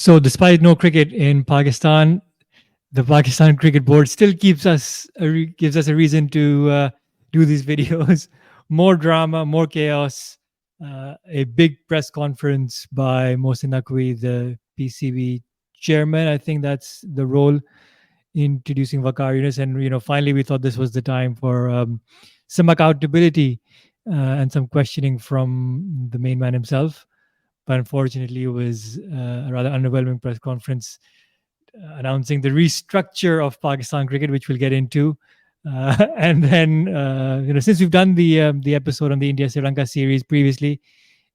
So, despite no cricket in Pakistan, the Pakistan Cricket Board still gives us a reason to do these videos. More drama, more chaos. A big press conference by Mohsin Naqvi, the PCB chairman. I think that's the role, introducing Waqar Yunus, and finally we thought this was the time for some accountability and some questioning from the main man himself. But unfortunately, it was a rather underwhelming press conference announcing the restructure of Pakistan cricket, which we'll get into. And then, since we've done the episode on the India Sri Lanka series previously,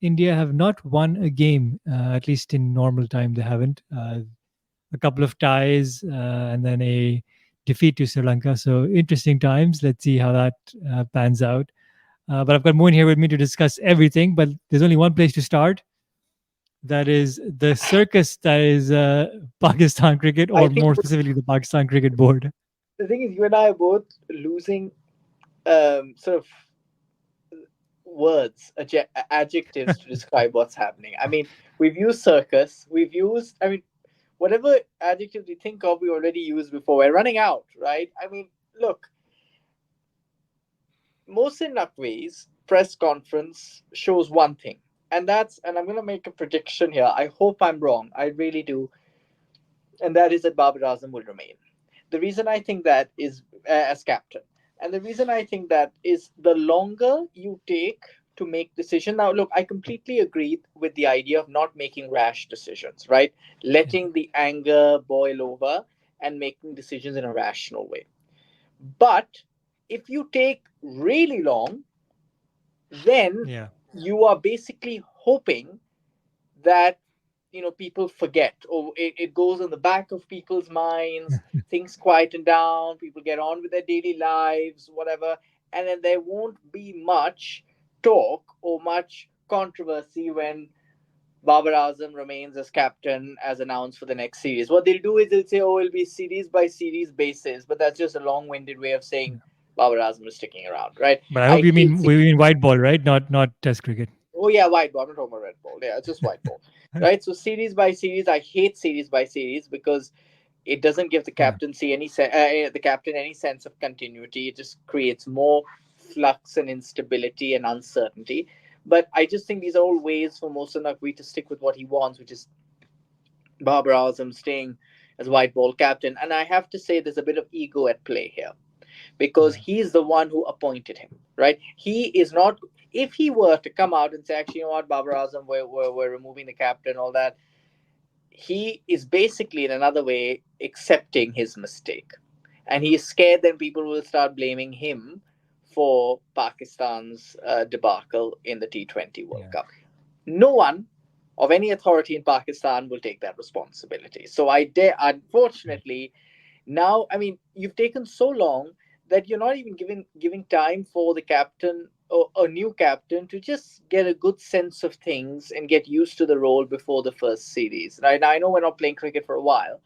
India have not won a game, at least in normal time. They haven't. A couple of ties and then a defeat to Sri Lanka. So interesting times. Let's see how that pans out. But I've got Moin here with me to discuss everything. But there's only one place to start. That is the circus that is Pakistan cricket, I or think more specifically, the Pakistan Cricket Board. the thing is, you and I are both losing sort of words, adjectives to describe what's happening. I mean, we've used circus, whatever adjectives we think of, we already used before. We're running out, right? I mean, look, Mohsin Naqvi's press conference shows one thing, and I'm going to make a prediction here. I hope I'm wrong. I really do. And that is that Babar Azam will remain. The reason I think that is as captain. And the reason I think that is the longer you take to make decision. Now, look, I completely agree with the idea of not making rash decisions, right? Letting the anger boil over and making decisions in a rational way. But if you take really long, then Yeah. you are basically hoping that people forget, or it goes on the back of people's minds, things quieten down, people get on with their daily lives, whatever, and then there won't be much talk or much controversy when Babar Azam remains as captain as announced for the next series. What they'll do is they'll say, oh, it'll be series by series basis, but that's just a long-winded way of saying Babar Azam is sticking around, right? But I hope I you hate mean we mean white ball, right? Not Test cricket. Oh yeah, white ball. I'm not talking about red ball. Yeah, it's just white ball, right? So series by series, I hate series by series because it doesn't give Yeah. the captain any sense of continuity. It just creates more flux and instability and uncertainty. But I just think these are all ways for Mohsen Naqvi to stick with what he wants, which is Babar Azam staying as white ball captain. And I have to say, there's a bit of ego at play here because Yeah. he's the one who appointed him, right? He is not. If he were to come out and say, actually, you know what, Babar Azam, we're removing the captain, all that, he is basically, in another way, accepting his mistake. And he is scared that people will start blaming him for Pakistan's debacle in the T20 World Yeah. Cup. No one of any authority in Pakistan will take that responsibility. So unfortunately, now, I mean, you've taken so long that you're not even giving time for the captain or a new captain to just get a good sense of things and get used to the role before the first series. Right now, I know we're not playing cricket for a while.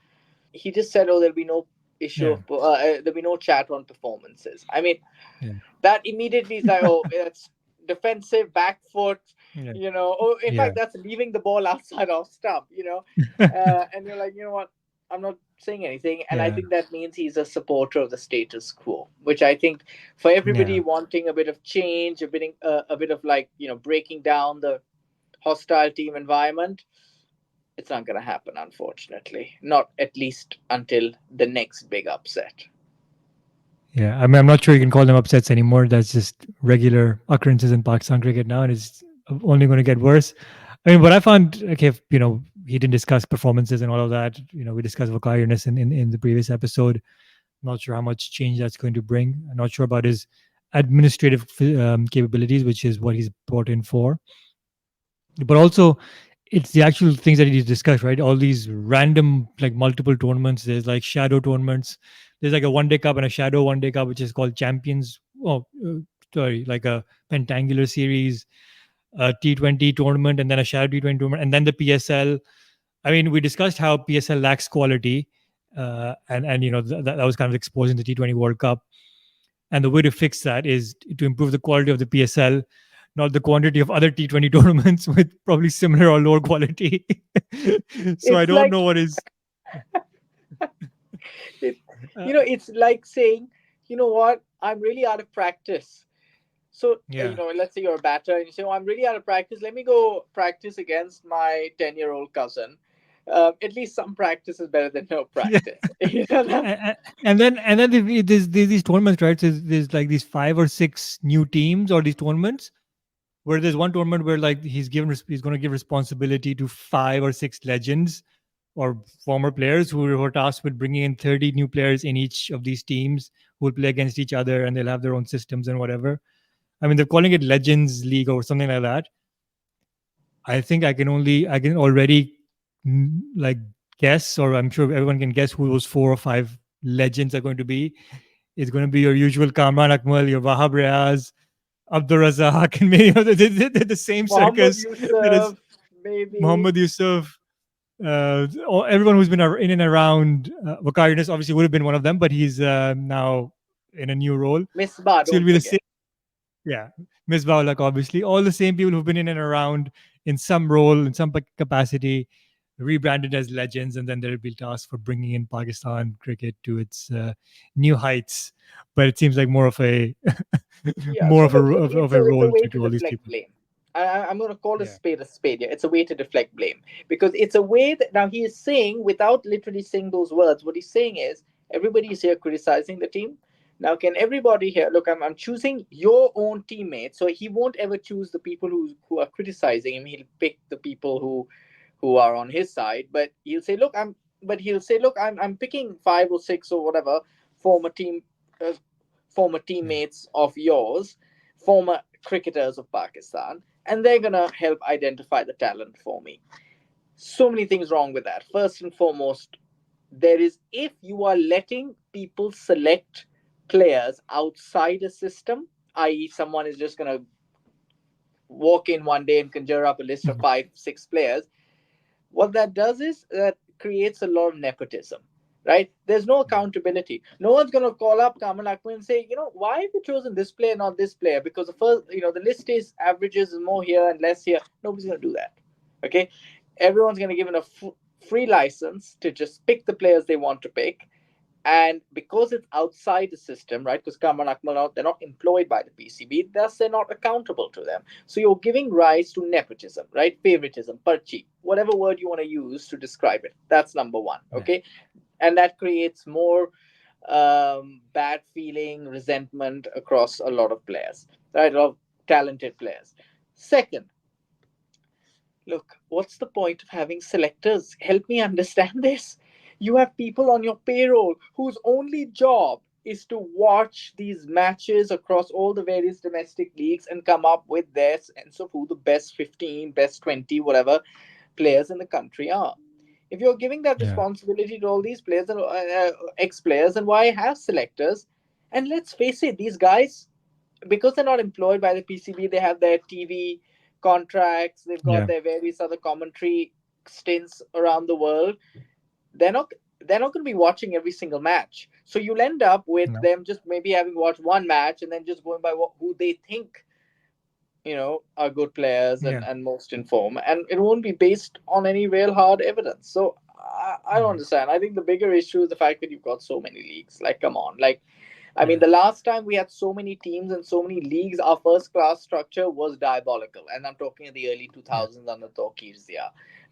He just said, "Oh, there'll be no issue Yeah. of there'll be no chat on performances." I mean, Yeah. that immediately is like, oh, it's defensive, back foot, Yeah. Oh, in Yeah. fact, that's leaving the ball outside off stump. And you're like, you know what? I'm not saying anything. And I Yeah. think that means he's a supporter of the status quo, which I think for everybody Yeah. wanting a bit of change, a bit of like, breaking down the hostile team environment, it's not going to happen, unfortunately. Not at least until the next big upset. Yeah. I mean, I'm not sure you can call them upsets anymore. That's just regular occurrences in Pakistan cricket now, and it's only going to get worse. I mean, what I found, okay, he didn't discuss performances and all of that. We discussed vocabulariness in the previous episode. Not sure how much change that's going to bring. I'm not sure about his administrative capabilities, which is what he's brought in for. But also, it's the actual things that he's discussed, right? All these random, like multiple tournaments. There's like shadow tournaments. There's like a one day cup and a shadow one day cup, which is called Champions. Oh, sorry, like a pentangular series, a T20 tournament, and then a shadow T20 tournament, and then the PSL. I mean, we discussed how PSL lacks quality, and that was kind of exposed in the T20 World Cup. And the way to fix that is to improve the quality of the PSL, not the quantity of other T20 tournaments with probably similar or lower quality. So I It's don't like know what is. it, Uh, it's like saying, you know what, I'm really out of practice. So, yeah. let's say you're a batter and you say, oh, I'm really out of practice. Let me go practice against my 10-year-old cousin. At least some practice is better than no Yeah. practice. That's And then there's these tournaments, right? So there's like these 5 or 6 new teams or these tournaments where there's one tournament where like he's going to give responsibility to 5 or 6 legends or former players who are tasked with bringing in 30 new players in each of these teams who will play against each other, and they'll have their own systems and whatever. I mean, they're calling it Legends League or something like that. I can already like guess, or I'm sure everyone can guess who those 4 or 5 legends are going to be. It's going to be your usual Kamran Akmal, your Wahab Riaz, Abdur Razak, and many other the same Mohammad circus that is Yusuf, maybe Muhammad Yusuf. Everyone who's been in and around Waqar Yunus obviously would have been one of them, but he's now in a new role. Misbah, So don't he'll be the same. forget. Yeah, Miss Baulak, obviously, all the same people who've been in and around in some role, in some capacity, rebranded as legends, and then they'll be tasked for bringing in Pakistan cricket to its new heights. But it seems like more of a Yeah, more so of a look, of a it's a role way to to all these deflect people. blame. I'm going to call Yeah, a spade here. It's a way to deflect blame because it's a way that now he is saying, without literally saying those words, what he's saying is everybody is here criticizing the team. Now, can everybody here look? I'm choosing your own teammates, so he won't ever choose the people who are criticizing him. He'll pick the people who are on his side, but he'll say, look, I'm picking 5 or 6 or whatever former team uh, former yeah, teammates of yours, former cricketers of Pakistan, and they're gonna help identify the talent for me. So many things wrong with that. First and foremost, there is, if you are letting people select players outside a system, i.e., someone is just gonna walk in one day and conjure up a list of mhm, 5, 6 players, what that does is that creates a lot of nepotism, right? There's no yeah, accountability. No one's going to call up Kamal Akmal and say, why have you chosen this player, not this player? Because the first, the list is averages is more here and less here. Nobody's going to do that. Okay. Everyone's going to give it a free license to just pick the players they want to pick. And because it's outside the system, right? Because Kamran Akmal, they're not employed by the PCB, thus they're not accountable to them. So you're giving rise to nepotism, right? Favoritism, parchi, whatever word you want to use to describe it. That's number one, yeah, okay? And that creates more bad feeling, resentment across a lot of players, right? A lot of talented players. Second, look, what's the point of having selectors? Help me understand this. You have people on your payroll whose only job is to watch these matches across all the various domestic leagues and come up with their sense of who the best 15, best 20, whatever players in the country are. If you're giving that yeah, responsibility to all these players and ex players, then why have selectors? And let's face it, these guys, because they're not employed by the PCB, they have their TV contracts, they've got yeah. their various other commentary stints around the world. They're not they're not going to be watching every single match. So you'll end up with No, them just maybe having watched one match and then just going by who they think are good players yeah, and most informed, and it won't be based on any real hard evidence. So I don't yeah, understand. I think the bigger issue is the fact that you've got so many leagues. Like, come on, like I mean, yeah, the last time we had so many teams and so many leagues, our first class structure was diabolical. And I'm talking in the early yeah, 2000s under Tawqir,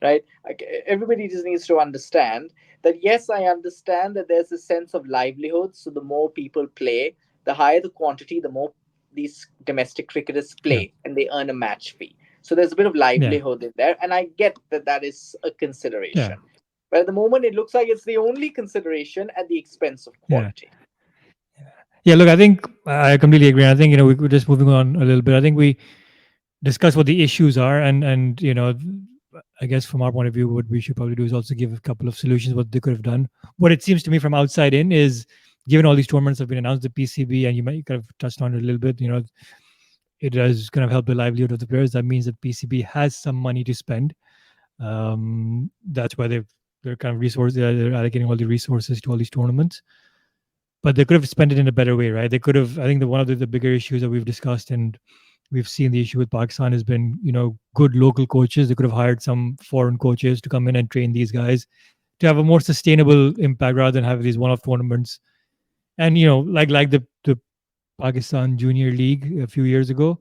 right? Like, everybody just needs to understand that, yes, I understand that there's a sense of livelihood. So the more people play, the higher the quantity, the more these domestic cricketers yeah, play and they earn a match fee. So there's a bit of yeah, livelihood in there. And I get that that is a yeah, consideration. But at the moment, it looks like it's the only consideration at the expense of yeah. quality. Yeah, look, I think I completely agree. I think we're just moving on a little bit. I think we discuss what the issues are, and I guess from our point of view, what we should probably do is also give a couple of solutions what they could have done. What it seems to me from outside in is, given all these tournaments have been announced, the PCB, and you might kind of touched on it a little bit. It does kind of help the livelihood of the players. That means that PCB has some money to spend. That's why they're kind of they're allocating all the resources to all these tournaments, but they could have spent it in a better way, right? They could have. I think one of the bigger issues that we've discussed and we've seen the issue with Pakistan has been, good local coaches. They could have hired some foreign coaches to come in and train these guys to have a more sustainable impact rather than have these one-off tournaments. And like the Pakistan Junior League a few years ago,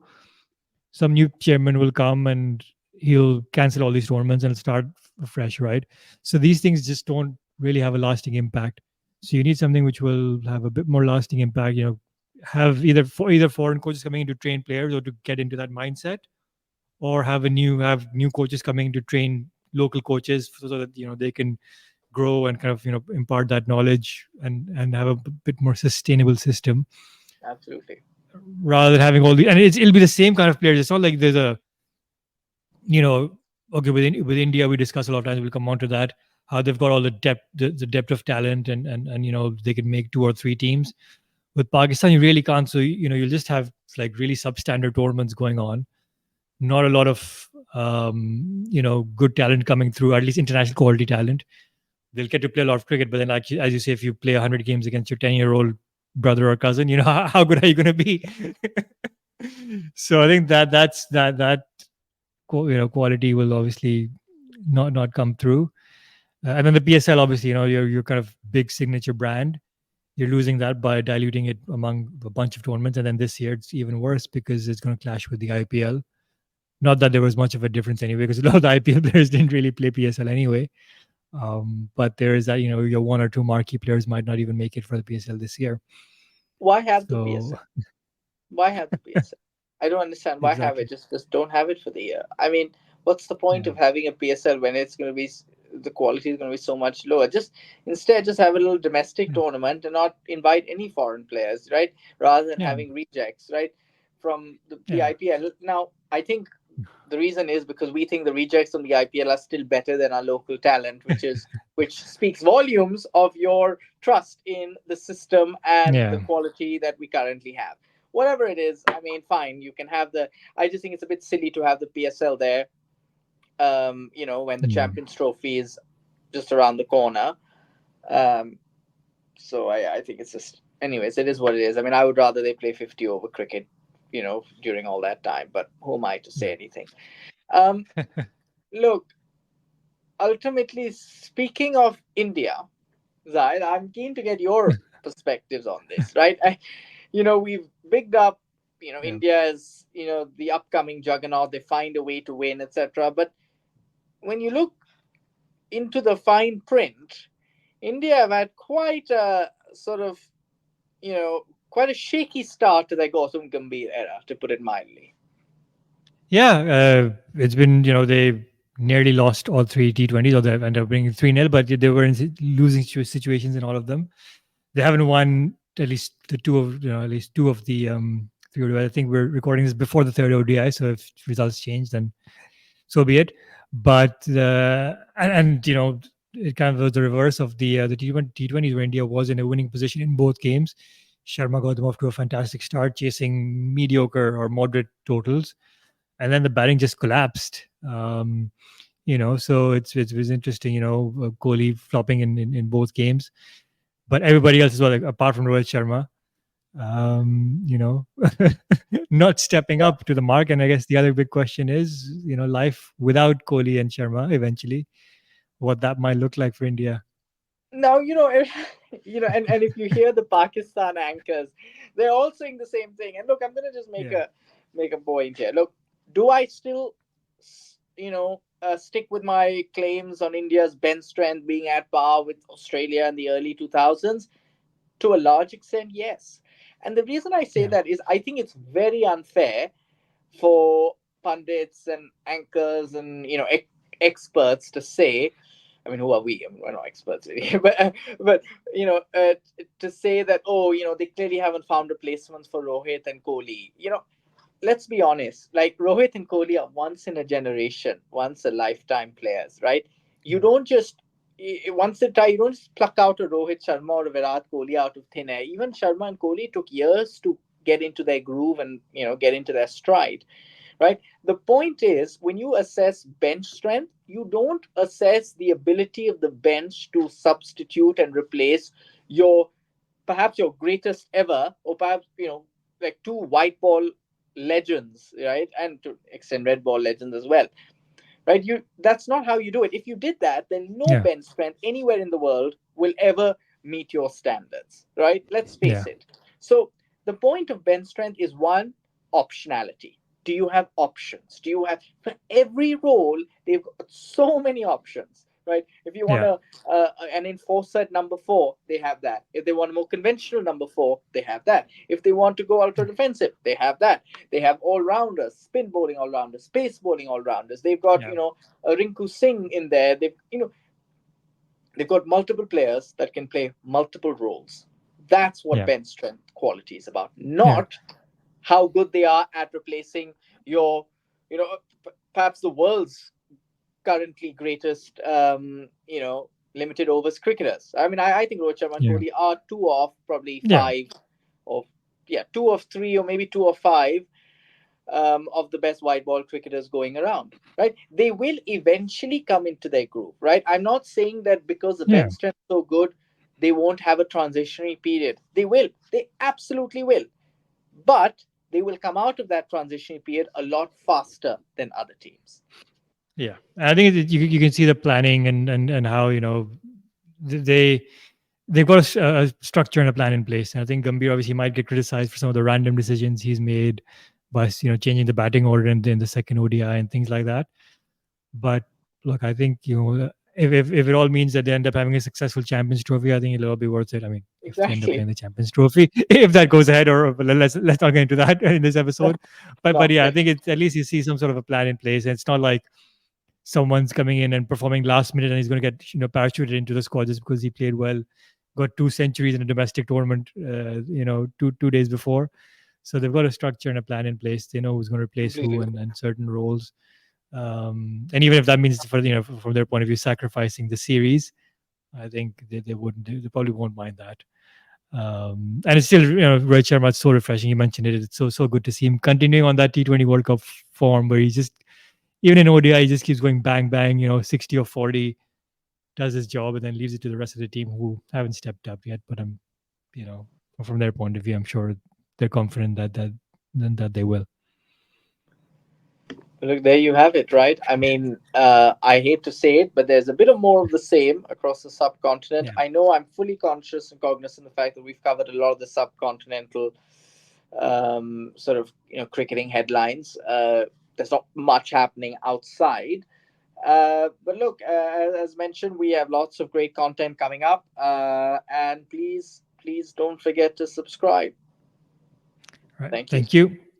some new chairman will come and he'll cancel all these tournaments and start fresh, right? So these things just don't really have a lasting impact. So you need something which will have a bit more lasting impact. Have either foreign coaches coming in to train players or to get into that mindset, or have new coaches coming to train local coaches so that they can grow and kind of impart that knowledge and have a bit more sustainable system Absolutely. rather than having all the, and it'll be the same kind of players. It's not like there's a, you know okay, with India we discuss a lot of times, we'll come on to that, how they've got all the depth of talent, and they can make two or three teams. With Pakistan you really can't. So you'll just have like really substandard tournaments going on, not a lot of good talent coming through, at least international quality talent. They'll get to play a lot of cricket, but then, like as you say, if you play 100 games against your 10-year-old brother or cousin, how good are you going to be? So I think that quality will obviously not come through. And then the PSL, obviously, your kind of big signature brand, you're losing that by diluting it among a bunch of tournaments. And then this year it's even worse because it's going to clash with the IPL. Not that there was much of a difference anyway, because a lot of the IPL players didn't really play PSL anyway. But there is that, your one or two marquee players might not even make it for the PSL this year. Why have the So PSL? Why have the PSL? I don't understand why have exactly, it. Just don't have it for the year. I mean, what's the point yeah, of having a PSL when it's going to be the quality is going to be so much lower? Just instead, just have a little domestic yeah, tournament and not invite any foreign players, right? Rather than yeah, having rejects, right, from the yeah, IPL. Now, I think the reason is because we think the rejects from the IPL are still better than our local talent, which speaks volumes of your trust in the system and the yeah, quality that we currently have. Whatever it is, I mean, fine, you can have the. I just think it's a bit silly to have the PSL there. When the yeah. Champions Trophy is just around the corner. Um, so I think it's just, anyways, it is what it is. I mean, I would rather they play 50 over cricket, during all that time. But who am I to say Yeah. anything? Um, Look, ultimately, speaking of India, Zaid, I'm keen to get your perspectives on this, right? We've bigged up, Yeah. India as, the upcoming juggernaut. They find a way to win, etc. But when you look into the fine print, India have had quite a sort of, quite a shaky start to their Gautam Gambhir era, to put it mildly. Yeah, it's been, they nearly lost all three T20s, or they ended up bringing 3-0, but they were in losing situations in all of them. They haven't won at least at least two of the three ODI. I think we're recording this before the third ODI, so if results change, then so be it. But and it kind of was the reverse of the T20s, where India was in a winning position in both games. Sharma got them off to a fantastic start, chasing mediocre or moderate totals, and then the batting just collapsed. So it was interesting. Kohli flopping in both games, but everybody else as well, like, apart from Rohit Sharma, you know, not stepping Yeah. up to the mark. And I guess the other big question is, life without Kohli and Sharma eventually, what that might look like for India. Now, and if you hear the Pakistan anchors, they're all saying the same thing. And look, I'm gonna just make Yeah. a point here. Look, do I still, stick with my claims on India's bench strength being at par with Australia in the early 2000s? To a large extent, yes. And the reason I say Yeah. that is I think it's very unfair for pundits and anchors and experts to say. I mean, who are we? I mean, we're not experts really, but to say that, oh, they clearly haven't found replacements for Rohit and Kohli. Let's be honest. Like, Rohit and Kohli are once in a generation, once a lifetime players, right? You Yeah. don't just once they try, you don't just pluck out a Rohit Sharma or a Virat Kohli out of thin air. Even Sharma and Kohli took years to get into their groove and get into their stride, right? The point is, when you assess bench strength, you don't assess the ability of the bench to substitute and replace your perhaps your greatest ever, or perhaps like two white ball legends, right? And to extend red ball legends as well, right? That's not how you do it. If you did that, then no Yeah. bench strength anywhere in the world will ever meet your standards, right? Let's face Yeah. it. So the point of bench strength is one, optionality. Do you have options? Do you have, for every role they've got so many options, right? If you want Yeah. an enforcer at number four, they have that. If they want a more conventional number four, they have that. If they want to go ultra defensive, they have that. They have all rounders, spin bowling all rounders, space bowling all rounders. They've got, Yeah. a Rinku Singh in there. They've got multiple players that can play multiple roles. That's what Yeah. bench strength quality is about, Yeah. not how good they are at replacing your, perhaps the world's currently greatest, limited overs cricketers. I mean, I think Rohit Sharma and Yeah. Kohli are two of probably Yeah. five, or yeah, two of three, or maybe two of five, of the best white ball cricketers going around, right? They will eventually come into their groove, right? I'm not saying that because the Yeah. bench strength is so good, they won't have a transitionary period. They will. They absolutely will. But they will come out of that transitionary period a lot faster than other teams. Yeah. I think you can see the planning and how they they've got a structure and a plan in place. And I think Gambhir obviously might get criticized for some of the random decisions he's made by changing the batting order in the second ODI and things like that. But look, I think if it all means that they end up having a successful Champions Trophy, I think it'll all be worth it. I mean, if they end up Exactly. playing the Champions Trophy, if that goes ahead, or let's not get into that in this episode. But No, yeah, I definitely. think it's at least you see some sort of a plan in place, and it's not like someone's coming in and performing last minute and he's going to get parachuted into the squad just because he played well, got 2 centuries in a domestic tournament, 2 days before. So they've got a structure and a plan in place. They know who's going to replace Completely. who and certain roles. And even if that means for from their point of view sacrificing the series, I think they wouldn't. They probably won't mind that. And it's still, Rohit Sharma, it's so refreshing. You mentioned it. It's so good to see him continuing on that T20 World Cup form where he just, even in ODI, he just keeps going bang bang. 60 or 40, does his job, and then leaves it to the rest of the team who haven't stepped up yet. But you know, from their point of view, I'm sure they're confident that they will. Look, there you have it, right? I mean, I hate to say it, but there's a bit of more of the same across the subcontinent. Yeah, I know I'm fully conscious and cognizant of the fact that we've covered a lot of the subcontinental sort of cricketing headlines. There's not much happening outside. But look, as mentioned, we have lots of great content coming up, and please don't forget to subscribe. right. Thank you. Thank you.